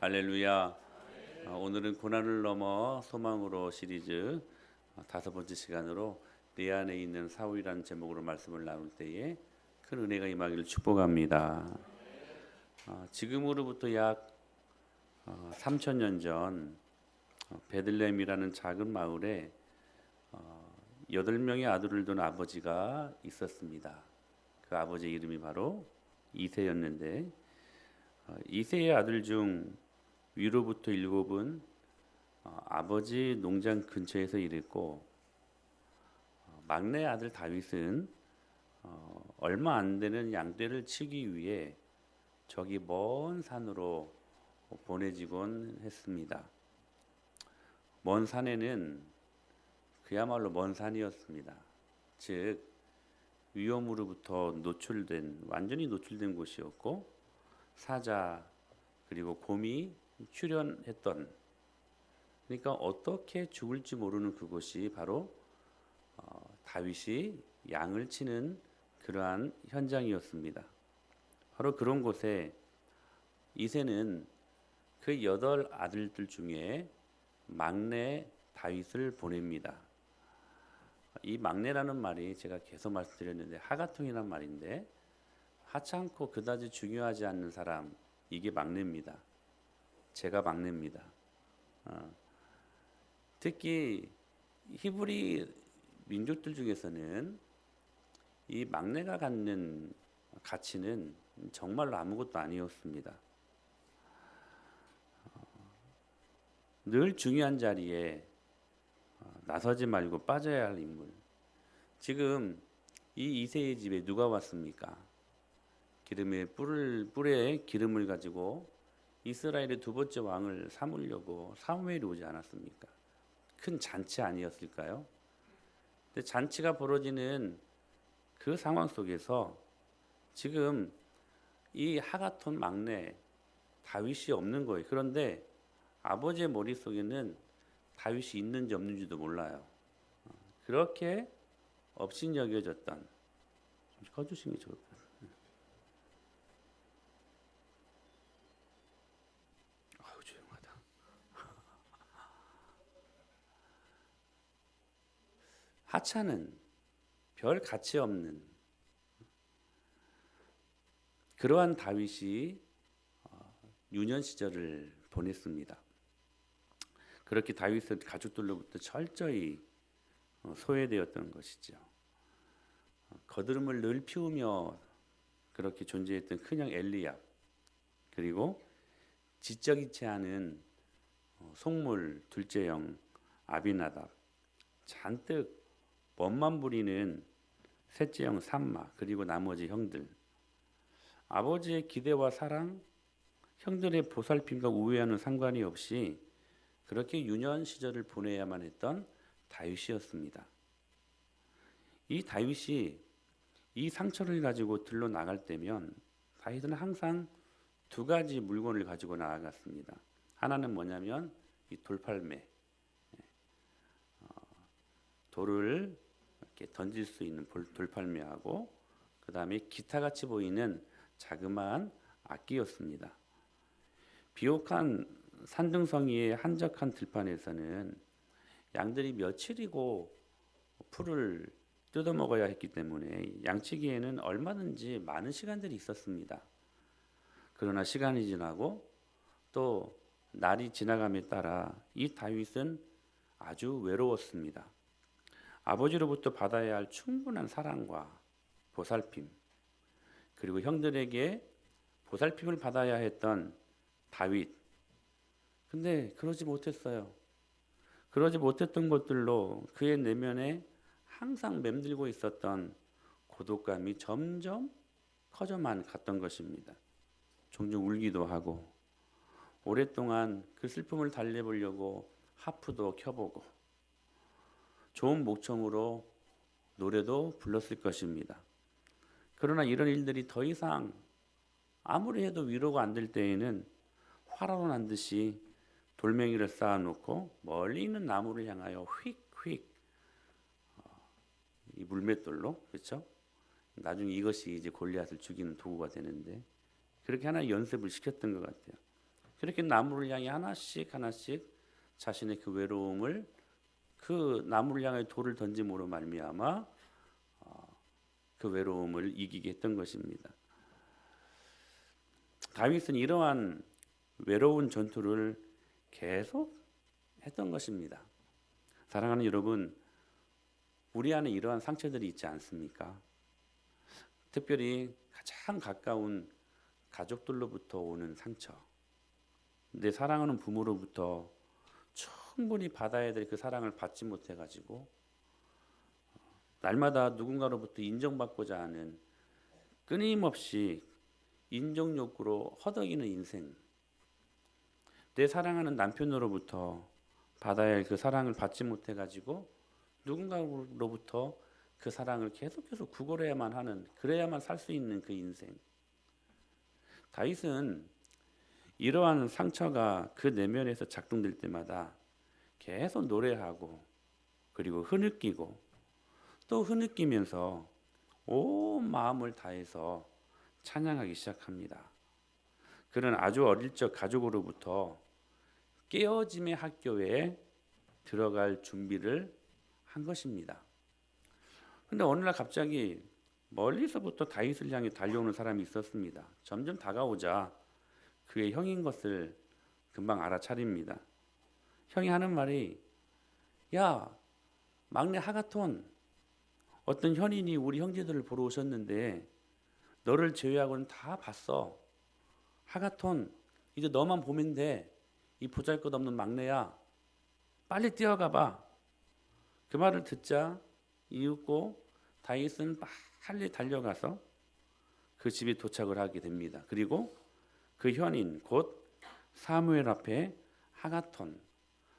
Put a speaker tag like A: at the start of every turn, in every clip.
A: 할렐루야. 오늘은 고난을 넘어 소망으로 시리즈 다섯 번째 시간으로 내 안에 있는 사울이라는 제목으로 말씀을 나눌 때에 큰 은혜가 임하기를 축복합니다. 지금으로부터 약 3000년 전 베들레헴이라는 작은 마을에 8명의 아들을 둔 아버지가 있었습니다. 그 아버지 이름이 바로 이새였는데 이새의 아들 중 위로부터 7은 아버지 농장 근처에서 일했고 막내 아들 다윗은 얼마 안 되는 양떼를 치기 위해 저기 먼 산으로 보내지곤 했습니다. 먼 산에는 그야말로 먼 산이었습니다. 즉 위험으로부터 완전히 노출된 곳이었고 사자 그리고 곰이 출현했던, 그러니까 어떻게 죽을지 모르는 그곳이 바로 다윗이 양을 치는 그러한 현장이었습니다. 바로 그런 곳에 이새는 그 8아들들 중에 막내 다윗을 보냅니다. 이 막내라는 말이 제가 계속 말씀드렸는데 하가통이란 말인데 하찮고 그다지 중요하지 않는 사람, 이게 막내입니다. 제가 막내입니다. 특히 히브리 민족들 중에서는 이 막내가 갖는 가치는 정말로 아무것도 아니었습니다. 늘 중요한 자리에 나서지 말고 빠져야 할 인물. 지금 이 이새의 집에 누가 왔습니까? 뿔에 기름을 가지고 이스라엘의 두 번째 왕을 삼으려고 사무엘이 오지 않았습니까? 큰 잔치 아니었을까요? 근데 잔치가 벌어지는 그 상황 속에서 지금 이 하가톤 막내 다윗이 없는 거예요. 그런데 아버지의 머릿속에는 다윗이 있는지 없는지도 몰라요. 그렇게 업신여겨졌던, 좀 꺼주시는 게 좋을 것 같아요. 조용하다. 하찮은, 별 가치 없는 그러한 다윗이 유년 시절을 보냈습니다. 그렇게 다윗은 가족들로부터 철저히 소외되었던 것이죠. 거드름을 늘 피우며 그렇게 존재했던 큰형 엘리압, 그리고 지적이지 않은 속물 둘째 형 아비나답, 잔뜩 멋만 부리는 셋째 형 삼마, 그리고 나머지 형들, 아버지의 기대와 사랑, 형들의 보살핌과 우애와는 상관이 없이 그렇게 유년 시절을 보내야만 했던 다윗이었습니다. 이 다윗이 이 상처를 가지고 들러 나갈 때면 다윗은 항상 두 가지 물건을 가지고 나아갔습니다. 하나는 뭐냐면 이 돌팔매, 돌을 이렇게 던질 수 있는 돌팔매하고, 그 다음에 기타같이 보이는 자그마한 악기였습니다. 비옥한 산등성이의 한적한 들판에서는 양들이 며칠이고 풀을 뜯어먹어야 했기 때문에 양치기에는 얼마든지 많은 시간들이 있었습니다. 그러나 시간이 지나고 또 날이 지나감에 따라 이 다윗은 아주 외로웠습니다. 아버지로부터 받아야 할 충분한 사랑과 보살핌, 그리고 형들에게 보살핌을 받아야 했던 다윗, 근데 그러지 못했어요. 그러지 못했던 것들로 그의 내면에 항상 맴들고 있었던 고독감이 점점 커져만 갔던 것입니다. 종종 울기도 하고, 오랫동안 그 슬픔을 달래보려고 하프도 켜보고 좋은 목청으로 노래도 불렀을 것입니다. 그러나 이런 일들이 더 이상 아무리 해도 위로가 안 될 때에는 화로 난 듯이 돌멩이를 쌓아놓고 멀리 있는 나무를 향하여 휙휙, 이 물맷돌로, 그렇죠? 나중에 이것이 이제 골리앗을 죽이는 도구가 되는데 그렇게 하나 연습을 시켰던 것 같아요. 그렇게 나무를 향해 하나씩 하나씩 자신의 그 외로움을 그 나무를 향해 돌을 던짐으로 말미암아 그 외로움을 이기게 했던 것입니다. 다윗은 이러한 외로운 전투를 계속 했던 것입니다. 사랑하는 여러분, 우리 안에 이러한 상처들이 있지 않습니까? 특별히 가장 가까운 가족들로부터 오는 상처, 내 사랑하는 부모로부터 충분히 받아야 될 그 사랑을 받지 못해가지고 날마다 누군가로부터 인정받고자 하는 끊임없이 인정 욕구로 허덕이는 인생, 내 사랑하는 남편으로부터 받아야 할 그 사랑을 받지 못해가지고 누군가로부터 그 사랑을 계속해서 구걸해야만 하는, 그래야만 살 수 있는 그 인생. 다윗은 이러한 상처가 그 내면에서 작동될 때마다 계속 노래하고 그리고 흐느끼고 또 흐느끼면서 온 마음을 다해서 찬양하기 시작합니다. 그는 아주 어릴 적 가족으로부터 깨어짐의 학교에 들어갈 준비를 한 것입니다. 그런데 어느 날 갑자기 멀리서부터 다윗을 향해 달려오는 사람이 있었습니다. 점점 다가오자 그의 형인 것을 금방 알아차립니다. 형이 하는 말이, 야, 막내 하가톤, 어떤 현인이 우리 형제들을 보러 오셨는데 너를 제외하고는 다 봤어. 하가톤, 이제 너만 보면 돼. 이 보잘것없는 막내야, 빨리 뛰어가 봐. 그 말을 듣자 이윽고 다윗은 빨리 달려가서 그 집에 도착을 하게 됩니다. 그리고 그 현인 곧 사무엘 앞에 하가톤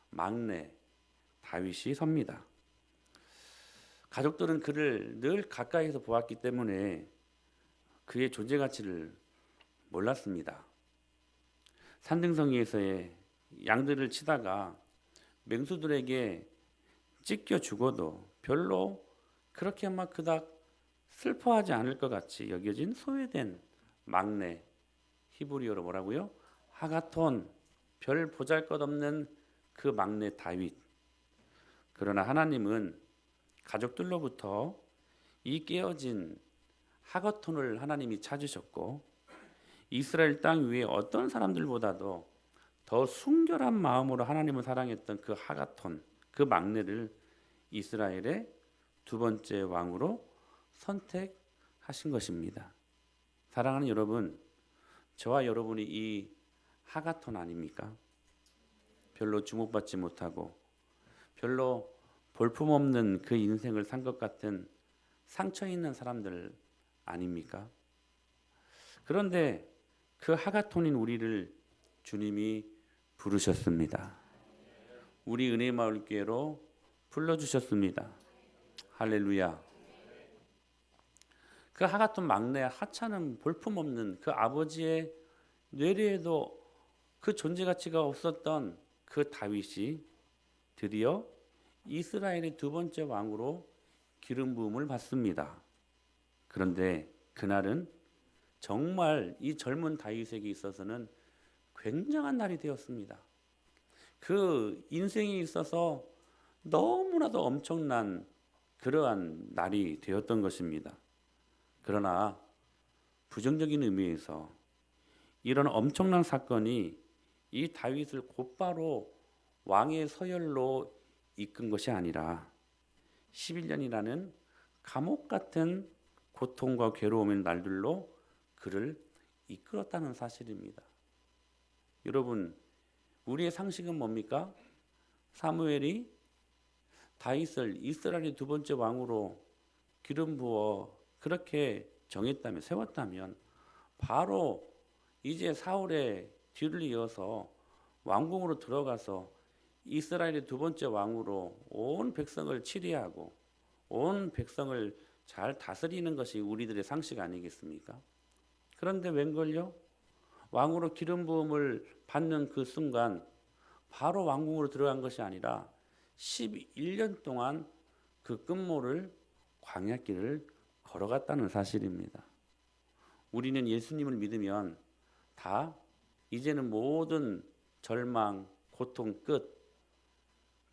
A: 막내 다윗이 섭니다. 가족들은 그를 늘 가까이서 보았기 때문에 그의 존재 가치를 몰랐습니다. 산등성이에서의 양들을 치다가 맹수들에게 찢겨 죽어도 별로 그렇게 막 그닥 슬퍼하지 않을 것 같이 여겨진 소외된 막내, 히브리어로 뭐라고요? 하가톤, 별 보잘것없는 그 막내 다윗. 그러나 하나님은 가족들로부터 이 깨어진 하가톤을 하나님이 찾으셨고 이스라엘 땅 위에 어떤 사람들보다도 더 순결한 마음으로 하나님을 사랑했던 그 하가톤, 그 막내를 이스라엘의 두 번째 왕으로 선택하신 것입니다. 사랑하는 여러분, 저와 여러분이 이 하가톤 아닙니까? 별로 주목받지 못하고 별로 볼품없는 그 인생을 산 것 같은 상처 있는 사람들 아닙니까? 그런데 그 하가톤인 우리를 주님이 부르셨습니다. 우리 은혜마을교회로 불러주셨습니다. 할렐루야. 그 하가톤 막내 하찮은 볼품없는 그 아버지의 뇌리에도 그 존재 가치가 없었던 그 다윗이 드디어 이스라엘의 두 번째 왕으로 기름 부음을 받습니다. 그런데 그날은 정말 이 젊은 다윗에게 있어서는 굉장한 날이 되었습니다. 그 인생에 있어서 너무나도 엄청난 그러한 날이 되었던 것입니다. 그러나 부정적인 의미에서 이런 엄청난 사건이 이 다윗을 곧바로 왕의 서열로 이끈 것이 아니라 11년이라는 감옥 같은 고통과 괴로움의 날들로 그를 이끌었다는 사실입니다. 여러분, 우리의 상식은 뭡니까? 사무엘이 다윗을 이스라엘의 두 번째 왕으로 기름 부어 그렇게 정했다면, 세웠다면 바로 이제 사울의 뒤를 이어서 왕궁으로 들어가서 이스라엘의 두 번째 왕으로 온 백성을 치리하고 온 백성을 잘 다스리는 것이 우리들의 상식 아니겠습니까? 그런데 웬걸요? 왕으로 기름 부음을 받는 그 순간 바로 왕궁으로 들어간 것이 아니라 11년 동안 그 끝모를 광야길을 걸어갔다는 사실입니다. 우리는 예수님을 믿으면 다 이제는 모든 절망, 고통 끝,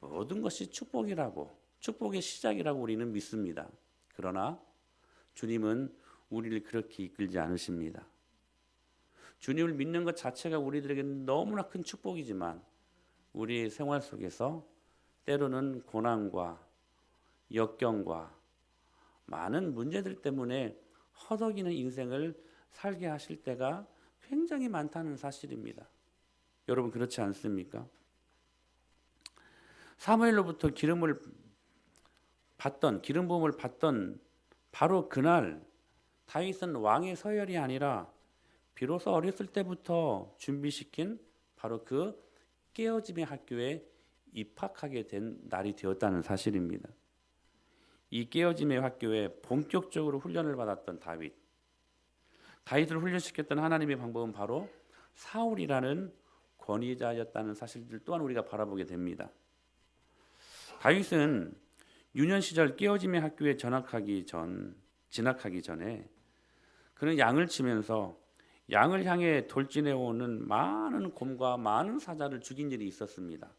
A: 모든 것이 축복이라고, 축복의 시작이라고 우리는 믿습니다. 그러나 주님은 우리를 그렇게 이끌지 않으십니다. 주님을 믿는 것 자체가 우리들에게 너무나 큰 축복이지만 우리의 생활 속에서 때로는 고난과 역경과 많은 문제들 때문에 허덕이는 인생을 살게 하실 때가 굉장히 많다는 사실입니다. 여러분 그렇지 않습니까? 사무엘로부터 기름 부음을 받던 바로 그날 다윗은 왕의 서열이 아니라 비로소 어렸을 때부터 준비시킨 바로 그 깨어짐의 학교에 입학하게 된 날이 되었다는 사실입니다. 이 깨어짐의 학교에 본격적으로 훈련을 받았던 다윗을 훈련시켰던 하나님의 방법은 바로 사울이라는 권위자였다는 사실들 또한 우리가 바라보게 됩니다. 다윗은 유년 시절 깨어짐의 학교에 진학하기 전에 그는 양을 치면서 양을 향해 돌진해 오는 많은 곰과 많은 사자를 죽인 일이 있었습니다.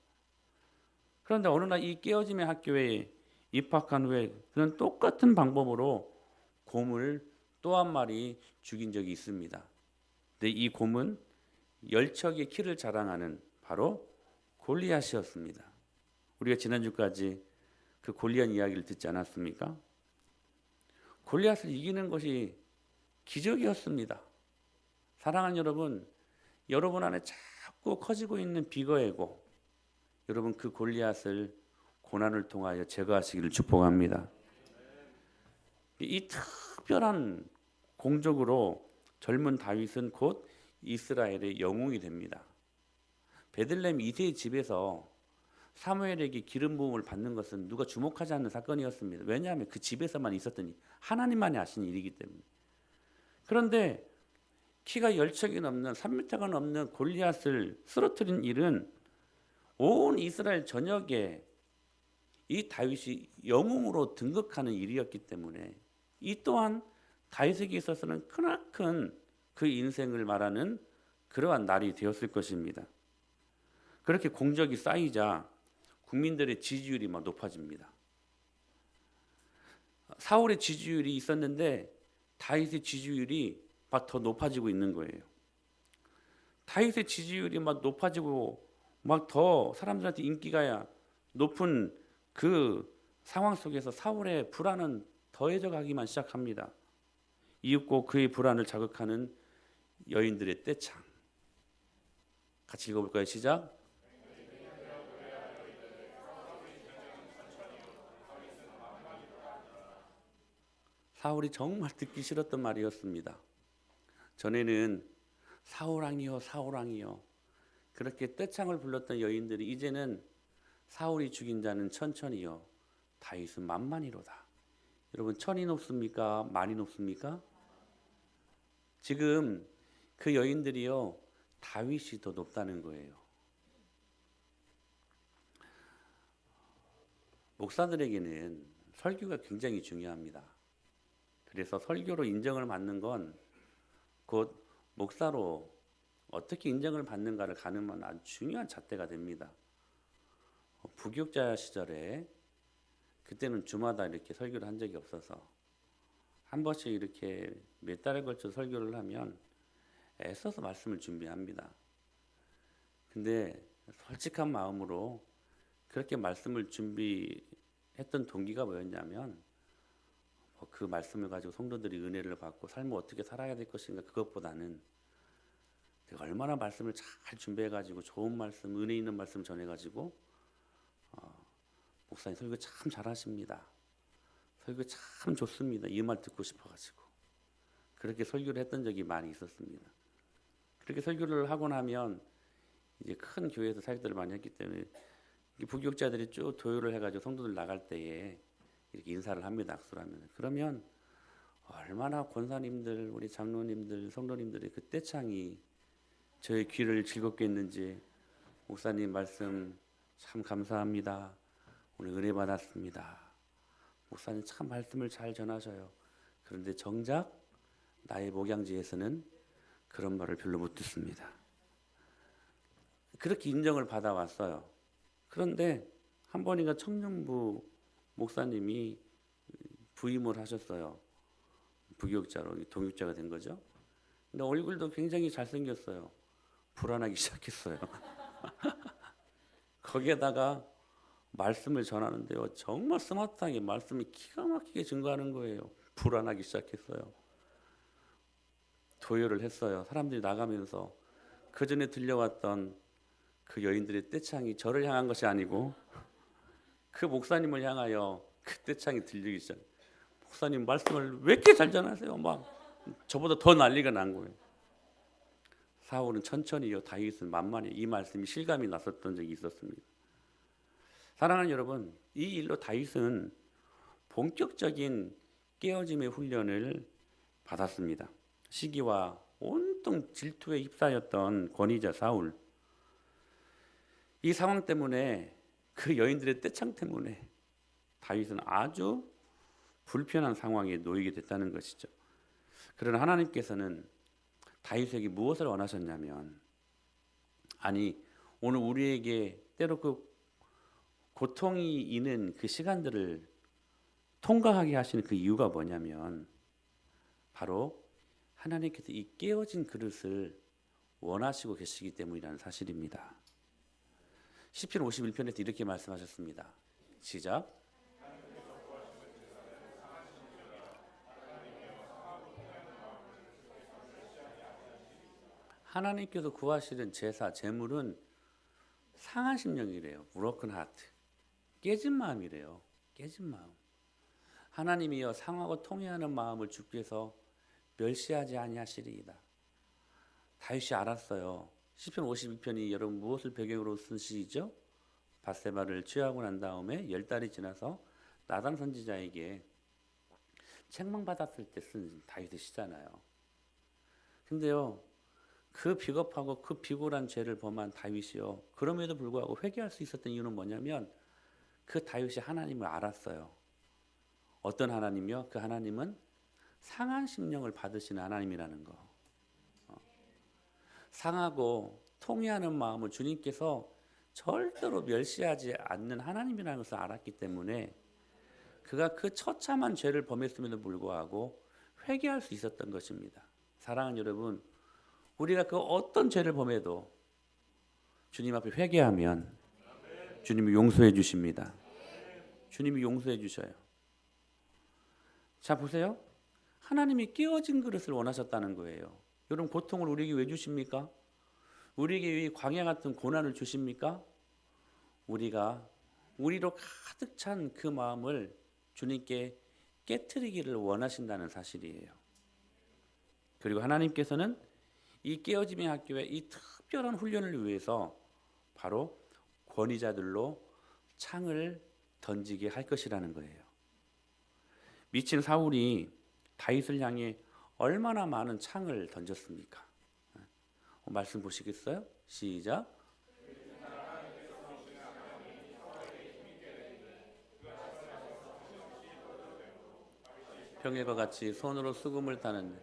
A: 그런데 어느 날 이 깨어짐의 학교에 입학한 후에 그는 똑같은 방법으로 곰을 또 한 마리 죽인 적이 있습니다. 근데 이 곰은 열척의 키를 자랑하는 바로 골리앗이었습니다. 우리가 지난주까지 그 골리앗 이야기를 듣지 않았습니까? 골리앗을 이기는 것이 기적이었습니다. 사랑하는 여러분, 여러분 안에 자꾸 커지고 있는 비거이고 여러분 그 골리앗을 고난을 통하여 제거하시기를 축복합니다. 이 특별한 공적으로 젊은 다윗은 곧 이스라엘의 영웅이 됩니다. 베들레헴 이새의 집에서 사무엘에게 기름 부음을 받는 것은 누가 주목하지 않는 사건이었습니다. 왜냐하면 그 집에서만 있었더니 하나님만이 하신 일이기 때문에. 그런데 키가 10척이 넘는 3m가 넘는 골리앗을 쓰러뜨린 일은 온 이스라엘 전역에 이 다윗이 영웅으로 등극하는 일이었기 때문에 이 또한 다윗에게 있어서는 크나큰 그 인생을 말하는 그러한 날이 되었을 것입니다. 그렇게 공적이 쌓이자 국민들의 지지율이 막 높아집니다. 사울의 지지율이 있었는데 다윗의 지지율이 막 더 높아지고 있는 거예요. 다윗의 지지율이 막 높아지고 막 더 사람들한테 인기가 높은 그 상황 속에서 사울의 불안은 더해져 가기만 시작합니다. 이윽고 그의 불안을 자극하는 여인들의 떼창. 같이 읽어볼까요? 시작. 사울이 정말 듣기 싫었던 말이었습니다. 전에는 사울왕이여 사울왕이여 그렇게 떼창을 불렀던 여인들이 이제는 사울이 죽인 자는 천천히요 다윗은 만만이로다. 여러분 천이 높습니까? 만이 높습니까? 지금 그 여인들이요 다윗이 더 높다는 거예요. 목사들에게는 설교가 굉장히 중요합니다. 그래서 설교로 인정을 받는 건 곧 목사로 어떻게 인정을 받는가를 가늠하는 아주 중요한 잣대가 됩니다. 부교육자 시절에 그때는 주마다 이렇게 설교를 한 적이 없어서 한 번씩 이렇게 몇 달에 걸쳐 설교를 하면 애써서 말씀을 준비합니다. 근데 솔직한 마음으로 그렇게 말씀을 준비했던 동기가 뭐였냐면 그 말씀을 가지고 성도들이 은혜를 받고 삶을 어떻게 살아야 될 것인가 그것보다는 내가 얼마나 말씀을 잘 준비해가지고 좋은 말씀, 은혜 있는 말씀 전해가지고 목사님 설교 참 잘하십니다. 설교 참 좋습니다. 이 말 듣고 싶어가지고 그렇게 설교를 했던 적이 많이 있었습니다. 그렇게 설교를 하고 나면 이제 큰 교회에서 사역들을 많이 했기 때문에 부교육자들이 쭉 도요를 해가지고 성도들 나갈 때에 이렇게 인사를 합니다. 악수를 하면. 그러면 얼마나 권사님들, 우리 장로님들, 성도님들의 그 떼창이 저의 귀를 즐겁게 했는지 목사님 말씀 참 감사합니다. 오늘 은혜 받았습니다. 목사님 참 말씀을 잘 전하셔요. 그런데 정작 나의 목양지에서는 그런 말을 별로 못 듣습니다. 그렇게 인정을 받아왔어요. 그런데 한 번인가 청년부 목사님이 부임을 하셨어요. 부교육자로 동역자가 된 거죠. 근데 얼굴도 굉장히 잘생겼어요. 불안하기 시작했어요. 거기에다가 말씀을 전하는데요, 정말 스마트하게 말씀이 기가 막히게 증거하는 거예요. 불안하기 시작했어요. 도열을 했어요. 사람들이 나가면서 그 전에 들려왔던 그 여인들의 떼창이 저를 향한 것이 아니고 그 목사님을 향하여 그 떼창이 들리기 시작. 목사님 말씀을 왜 이렇게 잘 전하세요? 막 저보다 더 난리가 난 거예요. 사울은 천천히요, 다윗은 만만히. 이 말씀이 실감이 났었던 적이 있었습니다. 사랑하는 여러분, 이 일로 다윗은 본격적인 깨어짐의 훈련을 받았습니다. 시기와 온통 질투에 휩싸였던 권위자 사울, 이 상황 때문에, 그 여인들의 떼창 때문에 다윗은 아주 불편한 상황에 놓이게 됐다는 것이죠. 그러나 하나님께서는 다윗에게 무엇을 원하셨냐면, 아니 오늘 우리에게 때로 그 고통이 있는 그 시간들을 통과하게 하시는 그 이유가 뭐냐면, 바로 하나님께서 이 깨어진 그릇을 원하시고 계시기 때문이라는 사실입니다. 시편 51편에서 이렇게 말씀하셨습니다. 시작. 하나님께서 구하시는 제사, 제물은 상한 심령이래요. broken heart. 깨진 마음이래요. 깨진 마음. 하나님이여 상하고 통회하는 마음을 주께서 멸시하지 아니하시리이다. 다윗이 알았어요. 시편 52편이 여러분 무엇을 배경으로 쓴 시죠? 밧세바를 취하고 난 다음에 10달이 지나서 나단 선지자에게 책망받았을 때 쓴 다윗의 시잖아요. 근데요, 그 비겁하고 그 비굴한 죄를 범한 다윗이요, 그럼에도 불구하고 회개할 수 있었던 이유는 뭐냐면, 그 다윗이 하나님을 알았어요. 어떤 하나님이요? 그 하나님은 상한 심령을 받으시는 하나님이라는 거. 상하고 통회하는 마음을 주님께서 절대로 멸시하지 않는 하나님이라는 것을 알았기 때문에 그가 그 처참한 죄를 범했음에도 불구하고 회개할 수 있었던 것입니다. 사랑하는 여러분, 우리가 그 어떤 죄를 범해도 주님 앞에 회개하면 주님이 용서해 주십니다. 주님이 용서해 주셔요. 자, 보세요. 하나님이 깨어진 그릇을 원하셨다는 거예요. 여러분, 고통을 우리에게 왜 주십니까? 우리에게 왜 광야 같은 고난을 주십니까? 우리로 가득 찬 그 마음을 주님께 깨트리기를 원하신다는 사실이에요. 그리고 하나님께서는 이 깨어짐의 학교에 이 특별한 훈련을 위해서 바로 권위자들로 창을 던지게 할 것이라는 거예요. 미친 사울이 다윗을 향해 얼마나 많은 창을 던졌습니까? 말씀 보시겠어요? 시작. 평일과 같이 손으로 수금을 타는,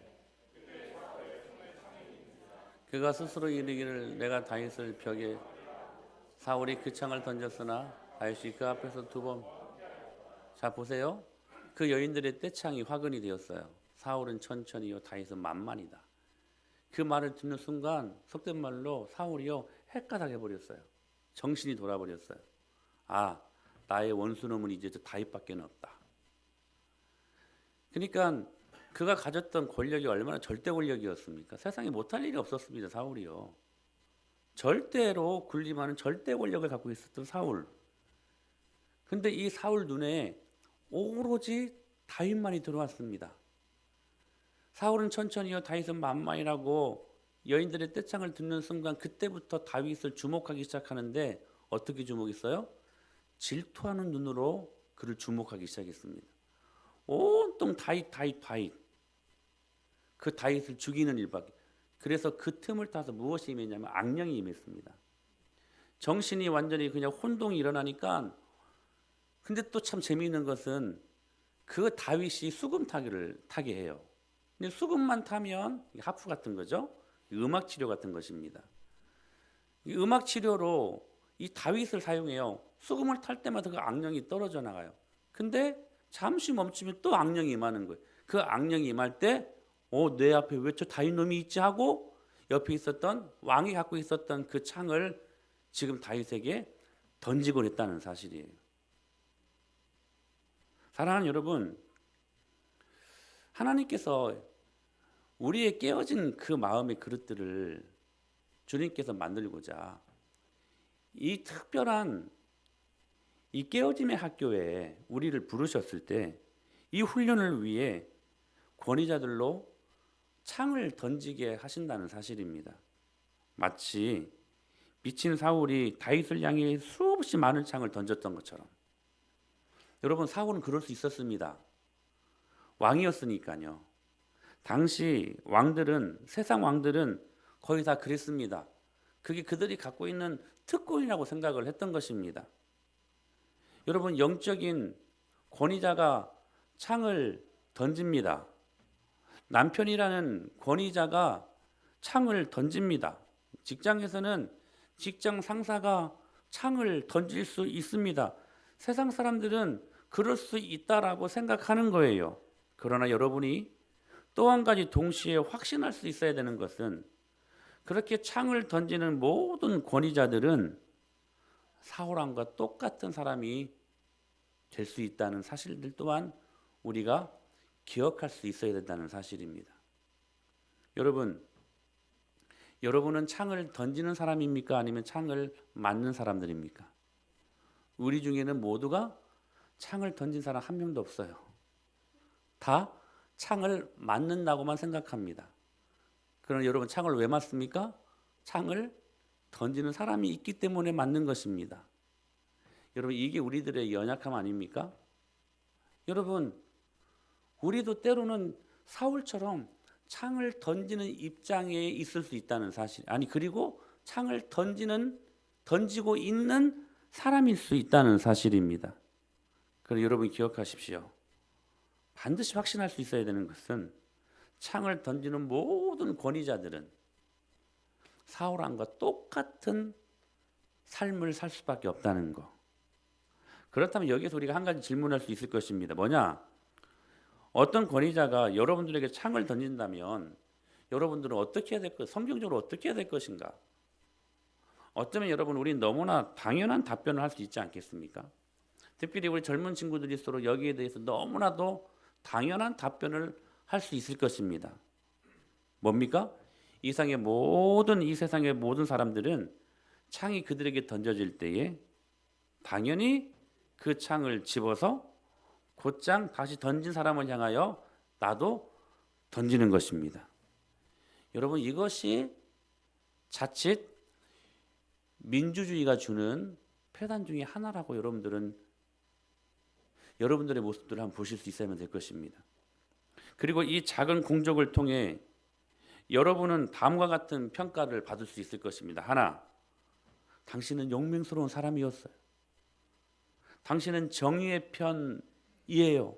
A: 그가 스스로 이르기를 내가 다윗을 벽에, 사울이 그 창을 던졌으나 다윗이 그 앞에서 두 번. 자, 보세요. 그 여인들의 떼창이 화근이 되었어요. 사울은 천천히요, 다윗은 만만이다. 그 말을 듣는 순간 속된 말로 사울이요 헷가닥해 버렸어요. 정신이 돌아버렸어요. 아, 나의 원수놈은 이제 저 다윗밖에 없다. 그러니까 그가 가졌던 권력이 얼마나 절대 권력이었습니까? 세상에 못할 일이 없었습니다. 사울이요. 절대로 군림하는 절대 권력을 갖고 있었던 사울. 근데 이 사울 눈에 오로지 다윗만이 들어왔습니다. 사울은 천천히요, 다윗은 만만이라고 여인들의 떼창을 듣는 순간 그때부터 다윗을 주목하기 시작하는데, 어떻게 주목했어요? 질투하는 눈으로 그를 주목하기 시작했습니다. 온통 다윗. 그 다윗을 죽이는 일밖에. 그래서 그 틈을 타서 무엇이 임했냐면 악령이 임했습니다. 정신이 완전히 그냥 혼동이 일어나니까. 근데 또 참 재미있는 것은 그 다윗이 수금 타게 해요. 근데 수금만 타면 하프 같은 거죠. 음악 치료 같은 것입니다. 이 음악 치료로 이 다윗을 사용해요. 수금을 탈 때마다 그 악령이 떨어져 나가요. 근데 잠시 멈추면 또 악령이 임하는 거예요. 그 악령이 임할 때 내 앞에 왜 저 다윗 놈이 있지 하고 옆에 있었던 왕이 갖고 있었던 그 창을 지금 다윗에게 던지고 있다는 사실이에요. 사랑하는 여러분, 하나님께서 우리의 깨어진 그 마음의 그릇들을 주님께서 만들고자 이 특별한 이 깨어짐의 학교에 우리를 부르셨을 때 이 훈련을 위해 권위자들로 창을 던지게 하신다는 사실입니다. 마치 미친 사울이 다윗을 향해 수없이 많은 창을 던졌던 것처럼. 여러분, 사울은 그럴 수 있었습니다. 왕이었으니까요. 당시 왕들은, 세상 왕들은 거의 다 그랬습니다. 그게 그들이 갖고 있는 특권이라고 생각을 했던 것입니다. 여러분, 영적인 권위자가 창을 던집니다. 남편이라는 권위자가 창을 던집니다. 직장에서는 직장 상사가 창을 던질 수 있습니다. 세상 사람들은 그럴 수 있다라고 생각하는 거예요. 그러나 여러분이 또 한 가지 동시에 확신할 수 있어야 되는 것은 그렇게 창을 던지는 모든 권위자들은 사울왕과 똑같은 사람이 될 수 있다는 사실들 또한 우리가 기억할 수 있어야 된다는 사실입니다. 여러분은 창을 던지는 사람입니까? 아니면 창을 맞는 사람들입니까? 우리 중에는 모두가 창을 던진 사람 한 명도 없어요. 다 창을 맞는다고만 생각합니다. 그럼 여러분, 창을 왜 맞습니까? 창을 던지는 사람이 있기 때문에 맞는 것입니다. 여러분, 이게 우리들의 연약함 아닙니까? 여러분, 우리도 때로는 사울처럼 창을 던지는 입장에 있을 수 있다는 사실. 그리고 창을 던지고 있는 사람일 수 있다는 사실입니다. 그래서 여러분 기억하십시오. 반드시 확신할 수 있어야 되는 것은 창을 던지는 모든 권위자들은 사울왕과 똑같은 삶을 살 수밖에 없다는 거. 그렇다면 여기서 우리가 한 가지 질문할 수 있을 것입니다. 뭐냐? 어떤 권위자가 여러분들에게 창을 던진다면 여러분들은 어떻게 해야 될 것? 성경적으로 어떻게 해야 될 것인가? 어쩌면 여러분, 우리는 너무나 당연한 답변을 할 수 있지 않겠습니까? 특별히 우리 젊은 친구들일수록 여기에 대해서 너무나도 당연한 답변을 할 수 있을 것입니다. 뭡니까? 이 세상의 모든 사람들은 창이 그들에게 던져질 때에 당연히 그 창을 집어서 곧장 다시 던진 사람을 향하여 나도 던지는 것입니다. 여러분, 이것이 자칫 민주주의가 주는 폐단 중에 하나라고 여러분들의 모습들을 한번 보실 수 있어야만 될 것입니다. 그리고 이 작은 공적을 통해 여러분은 다음과 같은 평가를 받을 수 있을 것입니다. 하나, 당신은 용맹스러운 사람이었어요. 당신은 정의의 편이에요.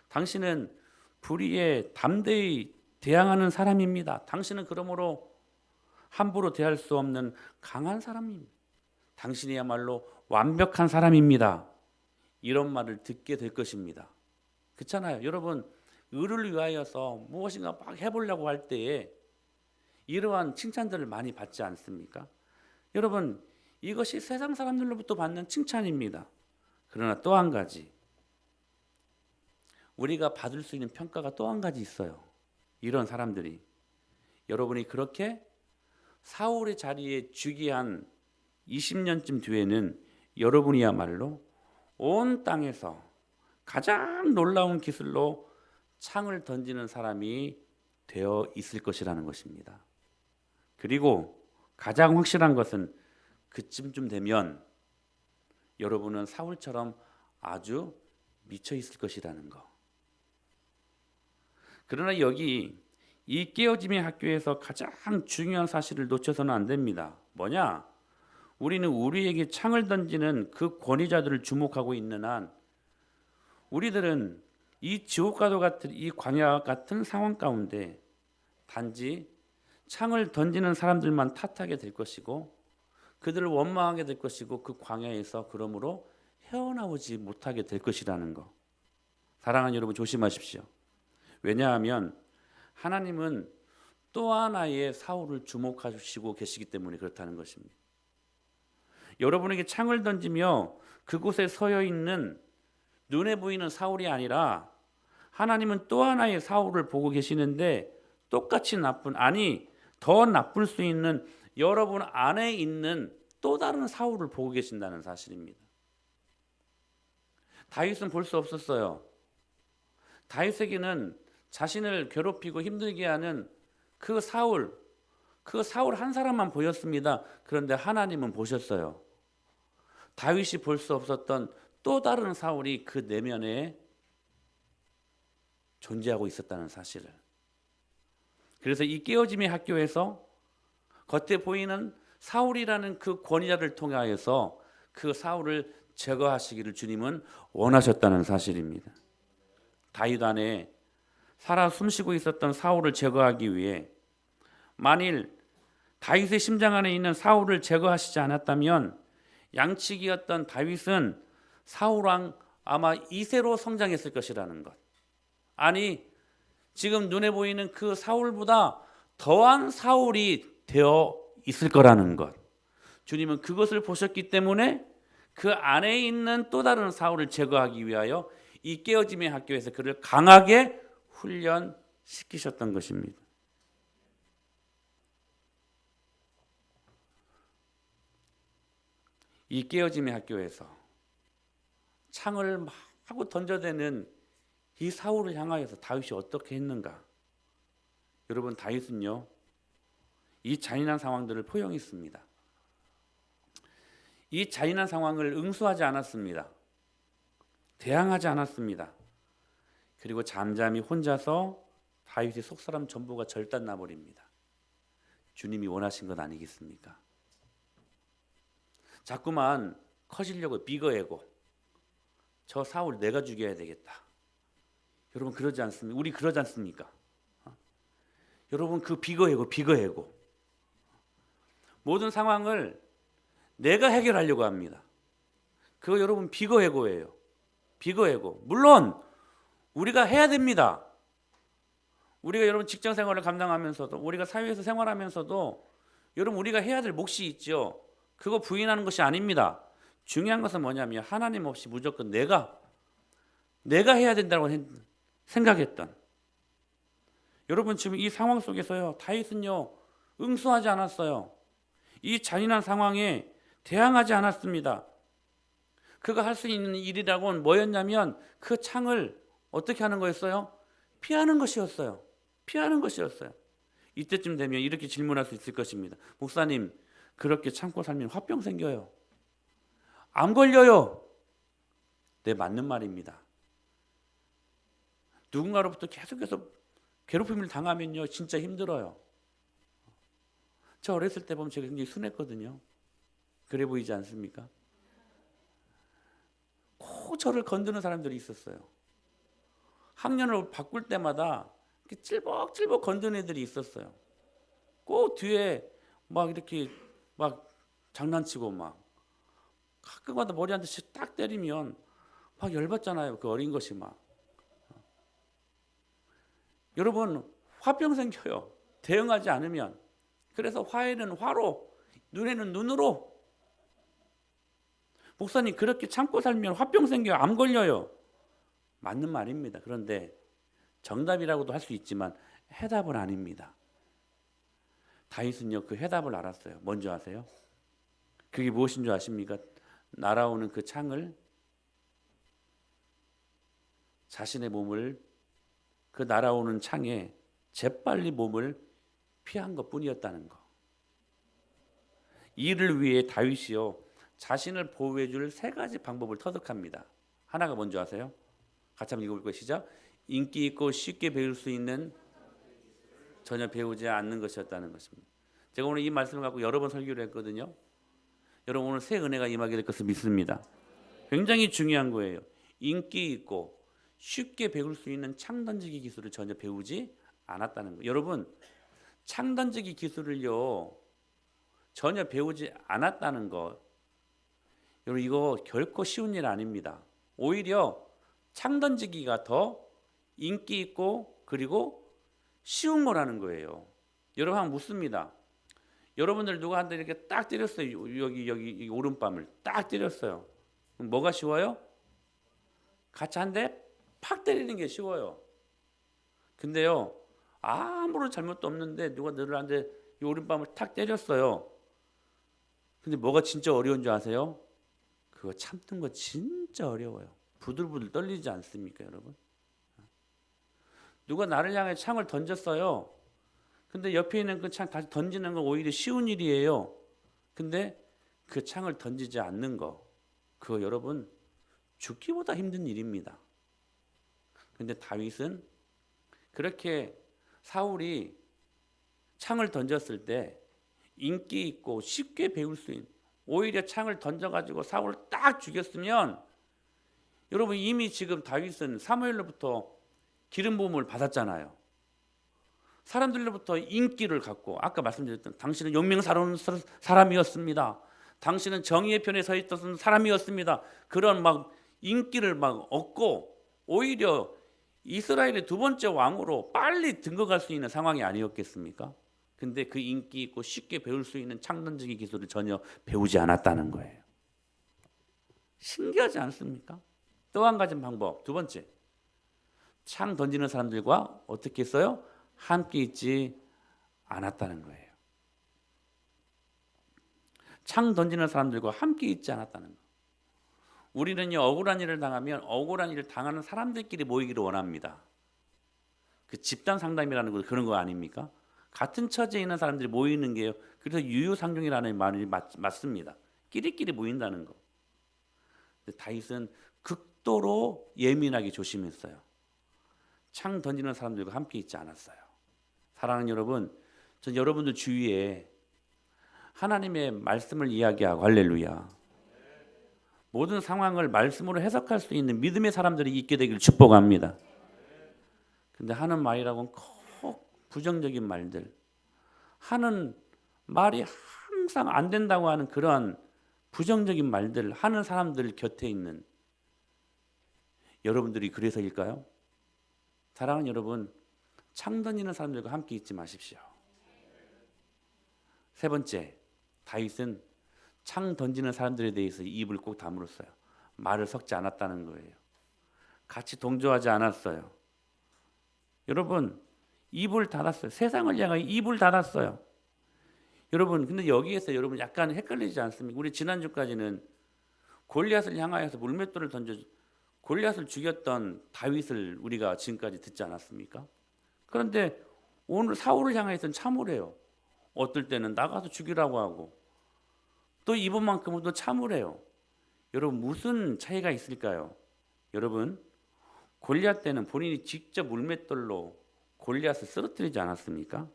A: 당신은 불의에 담대히 대항하는 사람입니다. 당신은 그러므로 함부로 대할 수 없는 강한 사람입니다. 당신이야말로 완벽한 사람입니다. 이런 말을 듣게 될 것입니다. 그렇잖아요. 여러분, 의를 위하여서 무엇인가 막 해보려고 할 때에 이러한 칭찬들을 많이 받지 않습니까? 여러분, 이것이 세상 사람들로부터 받는 칭찬입니다. 그러나 또 한 가지, 우리가 받을 수 있는 평가가 또 한 가지 있어요. 이런 사람들이, 여러분이 그렇게 사울의 자리에 주기 한 20년쯤 뒤에는 여러분이야말로 온 땅에서 가장 놀라운 기술로 창을 던지는 사람이 되어 있을 것이라는 것입니다. 그리고 가장 확실한 것은 그쯤 되면 여러분은 사울처럼 아주 미쳐 있을 것이라는 거. 그러나 여기 이 깨어짐의 학교에서 가장 중요한 사실을 놓쳐서는 안 됩니다. 뭐냐? 우리는 우리에게 창을 던지는 그 권위자들을 주목하고 있는 한 우리들은 이 지옥과도 같은 이 광야 같은 상황 가운데 단지 창을 던지는 사람들만 탓하게 될 것이고 그들을 원망하게 될 것이고 그 광야에서 그러므로 헤어나오지 못하게 될 것이라는 거. 사랑하는 여러분 조심하십시오. 왜냐하면 하나님은 또 하나의 사울을 주목하시고 계시기 때문에 그렇다는 것입니다. 여러분에게 창을 던지며 그곳에 서여 있는 눈에 보이는 사울이 아니라 하나님은 또 하나의 사울을 보고 계시는데 똑같이 나쁜, 아니 더 나쁠 수 있는 여러분 안에 있는 또 다른 사울을 보고 계신다는 사실입니다. 다윗은 볼 수 없었어요. 다윗에게는 자신을 괴롭히고 힘들게 하는 그 사울 한 사람만 보였습니다. 그런데 하나님은 보셨어요. 다윗이 볼 수 없었던 또 다른 사울이 그 내면에 존재하고 있었다는 사실을. 그래서 이 깨어짐의 학교에서 겉에 보이는 사울이라는 그 권위자를 통하여서 그 사울을 제거하시기를 주님은 원하셨다는 사실입니다. 다윗 안에 살아 숨쉬고 있었던 사울을 제거하기 위해 만일 다윗의 심장 안에 있는 사울을 제거하시지 않았다면 양치기였던 다윗은 사울왕 아마 2세로 성장했을 것이라는 것. 아니 지금 눈에 보이는 그 사울보다 더한 사울이 되어 있을 거라는 것. 주님은 그것을 보셨기 때문에 그 안에 있는 또 다른 사울을 제거하기 위하여 이 깨어짐의 학교에서 그를 강하게 훈련시키셨던 것입니다. 이 깨어짐의 학교에서 창을 막 하고 던져대는 이 사울을 향하여서 다윗이 어떻게 했는가? 여러분 다윗은요 이 잔인한 상황들을 포용했습니다. 이 잔인한 상황을 응수하지 않았습니다. 대항하지 않았습니다. 그리고 잠잠히 혼자서 다윗의 속사람 전부가 절단 나버립니다. 주님이 원하신 것 아니겠습니까? 자꾸만 커지려고 비거해고 저 사울 내가 죽여야 되겠다. 여러분 그러지 않습니까? 우리 그러지 않습니까? 여러분 그 비거해고 모든 상황을 내가 해결하려고 합니다. 그거 여러분 비거해고예요. 비거해고. 물론 우리가 해야 됩니다. 우리가 여러분 직장 생활을 감당하면서도 우리가 사회에서 생활하면서도 여러분 우리가 해야 될 몫이 있죠. 그거 부인하는 것이 아닙니다. 중요한 것은 뭐냐면 하나님 없이 무조건 내가 해야 된다고 생각했던 여러분 지금 이 상황 속에서요 다윗은요 응수하지 않았어요. 이 잔인한 상황에 대항하지 않았습니다. 그가 할 수 있는 일이라고는 뭐였냐면 그 창을 어떻게 하는 거였어요? 피하는 것이었어요. 피하는 것이었어요. 이때쯤 되면 이렇게 질문할 수 있을 것입니다. 목사님 그렇게 참고 살면 화병 생겨요. 암 걸려요. 네 맞는 말입니다. 누군가로부터 계속해서 괴롭힘을 당하면요 진짜 힘들어요. 저 어렸을 때 보면 제가 굉장히 순했거든요. 그래 보이지 않습니까? 꼭 저를 건드는 사람들이 있었어요. 학년을 바꿀 때마다 이렇게 찔벅찔벅 건드는 애들이 있었어요. 꼭 뒤에 막 이렇게 막 장난치고 막 가끔가다 머리 한 대씩 딱 때리면 막 열받잖아요. 그 어린 것이 막. 여러분 화병 생겨요. 대응하지 않으면. 그래서 화에는 화로, 눈에는 눈으로. 목사님 그렇게 참고 살면 화병 생겨요. 암 걸려요. 맞는 말입니다. 그런데 정답이라고도 할 수 있지만 해답은 아닙니다. 다윗은요 그 해답을 알았어요. 뭔지 아세요? 그게 무엇인 줄 아십니까? 날아오는 그 창을 자신의 몸을 그 날아오는 창에 재빨리 몸을 피한 것뿐이었다는 거. 이를 위해 다윗이요 자신을 보호해 줄 세 가지 방법을 터득합니다. 하나가 뭔지 아세요? 같이 한번 읽어볼 것이죠. 인기 있고 쉽게 배울 수 있는 전혀 배우지 않는 것이었다는 것입니다. 제가 오늘 이 말씀을 갖고 여러 번 설교를 했거든요. 여러분 오늘 새 은혜가 임하게 될 것을 믿습니다. 굉장히 중요한 거예요. 인기 있고 쉽게 배울 수 있는 창 던지기 기술을 전혀 배우지 않았다는 거예요. 여러분 창 던지기 기술을요 전혀 배우지 않았다는 거. 여러분 이거 결코 쉬운 일 아닙니다. 오히려 창 던지기가 더 인기 있고 그리고 쉬운 거라는 거예요. 여러분 한번 묻습니다. 여러분들 누구한테 이렇게 딱 때렸어요. 여기 오른밤을 딱 때렸어요. 그럼 뭐가 쉬워요? 같이 한 대 팍 때리는 게 쉬워요. 근데요, 아무런 잘못도 없는데 누가 너한테 이 오른밤을 탁 때렸어요. 근데 뭐가 진짜 어려운 줄 아세요? 그거 참는 거 진짜 어려워요. 부들부들 떨리지 않습니까, 여러분? 누가 나를 향해 창을 던졌어요. 근데 옆에 있는 그 창 다시 던지는 건 오히려 쉬운 일이에요. 근데 그 창을 던지지 않는 거, 그거 여러분 죽기보다 힘든 일입니다. 근데 다윗은 그렇게 사울이 창을 던졌을 때 인기 있고 쉽게 배울 수 있는, 오히려 창을 던져가지고 사울을 딱 죽였으면 여러분 이미 지금 다윗은 사무엘로부터 기름 부음을 받았잖아요. 사람들로부터 인기를 갖고 아까 말씀드렸던 당신은 용맹스러운 사람이었습니다. 당신은 정의의 편에 서 있던 사람이었습니다. 그런 막 인기를 막 얻고 오히려 이스라엘의 두 번째 왕으로 빨리 등극할 수 있는 상황이 아니었겠습니까? 근데 그 인기 있고 쉽게 배울 수 있는 창 던지기 기술을 전혀 배우지 않았다는 거예요. 신기하지 않습니까? 또 한 가지 방법, 두 번째, 창 던지는 사람들과 어떻게 했어요? 함께 있지 않았다는 거예요. 창 던지는 사람들과 함께 있지 않았다는 거. 우리는요, 억울한 일을 당하면 억울한 일을 당하는 사람들끼리 모이기를 원합니다. 그 집단 상담이라는 거 그런 거 아닙니까? 같은 처지에 있는 사람들이 모이는 게요. 그래서 유유상종이라는 말이 맞습니다. 끼리끼리 모인다는 거. 근데 다윗은 극도로 예민하게 조심했어요. 창 던지는 사람들과 함께 있지 않았어요. 사랑하는 여러분, 전 여러분들 주위에 하나님의 말씀을 이야기하고 할렐루야. 모든 상황을 말씀으로 해석할 수 있는 믿음의 사람들이 있게 되기를 축복합니다. 근데 하는 말이라고는 꼭 부정적인 말들, 하는 말이 항상 안 된다고 하는 그러한 부정적인 말들 하는 사람들 곁에 있는 여러분들이 그래서일까요? 사랑하는 여러분, 창 던지는 사람들과 함께 있지 마십시오. 세 번째, 다윗은 창 던지는 사람들에 대해서 입을 꼭 다물었어요. 말을 섞지 않았다는 거예요. 같이 동조하지 않았어요. 여러분, 입을 닫았어요. 세상을 향하여 입을 닫았어요. 여러분, 근데 여기에서 여러분 약간 헷갈리지 않습니까? 우리 지난주까지는 골리앗을 향하여서 물맷돌을 던져 골리앗을 죽였던 다윗을 우리가 지금까지 듣지 않았습니까? 그런데 오늘 사울을 향해서는 참으래요. 어떨 때는 나가서 죽이라고 하고 또 이번만큼은 또 참으래요. 여러분 무슨 차이가 있을까요? 여러분 골리앗 때는 본인이 직접 물맷돌로 골리앗을 쓰러뜨리지 않았습니까?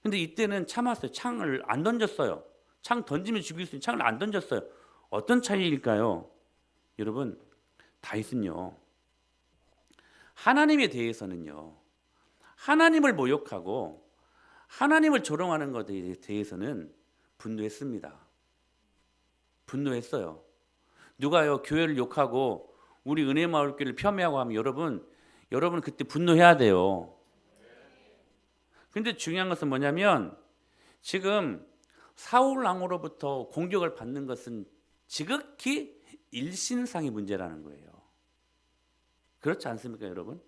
A: 근데 이때는 참았어요. 창을 안 던졌어요. 창 던지면 죽일 수 있는 창을 안 던졌어요. 어떤 차이일까요? 여러분 다윗은요 하나님에 대해서는요 하나님을 모욕하고 하나님을 조롱하는 것에 대해서는 분노했습니다. 분노했어요. 누가요 교회를 욕하고 우리 은혜마을교회를 폄훼하고 하면 여러분 그때 분노해야 돼요. 근데 중요한 것은 뭐냐면 지금 사울 왕으로부터 공격을 받는 것은 지극히 일신상의 문제라는 거예요. 그렇지 않습니까, 여러분?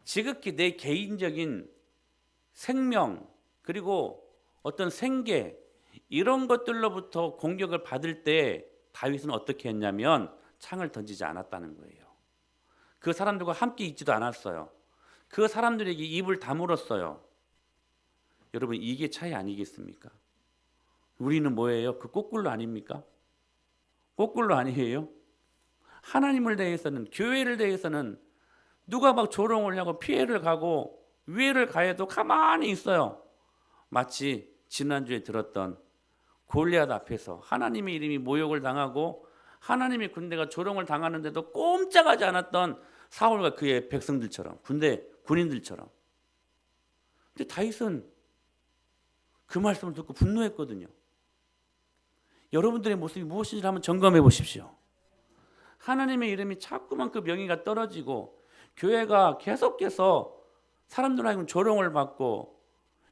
A: 지극히 내 개인적인 생명 그리고 어떤 생계 이런 것들로부터 공격을 받을 때 다윗은 어떻게 했냐면 창을 던지지 않았다는 거예요. 그 사람들과 함께 있지도 않았어요. 그 사람들에게 입을 다물었어요. 여러분 이게 차이 아니겠습니까? 우리는 뭐예요? 그 거꾸로 아닙니까? 거꾸로 아니에요? 하나님을 대해서는 교회를 대해서는 누가 막 조롱을 하고 피해를 가고 위해를 가해도 가만히 있어요. 마치 지난주에 들었던 골리앗 앞에서 하나님의 이름이 모욕을 당하고 하나님의 군대가 조롱을 당하는데도 꼼짝하지 않았던 사울과 그의 백성들처럼 군인들처럼. 근데 다윗은 그 말씀을 듣고 분노했거든요. 여러분들의 모습이 무엇인지 한번 점검해 보십시오. 하나님의 이름이 자꾸만 그 명예가 떨어지고 교회가 계속해서 사람들 하여금 조롱을 받고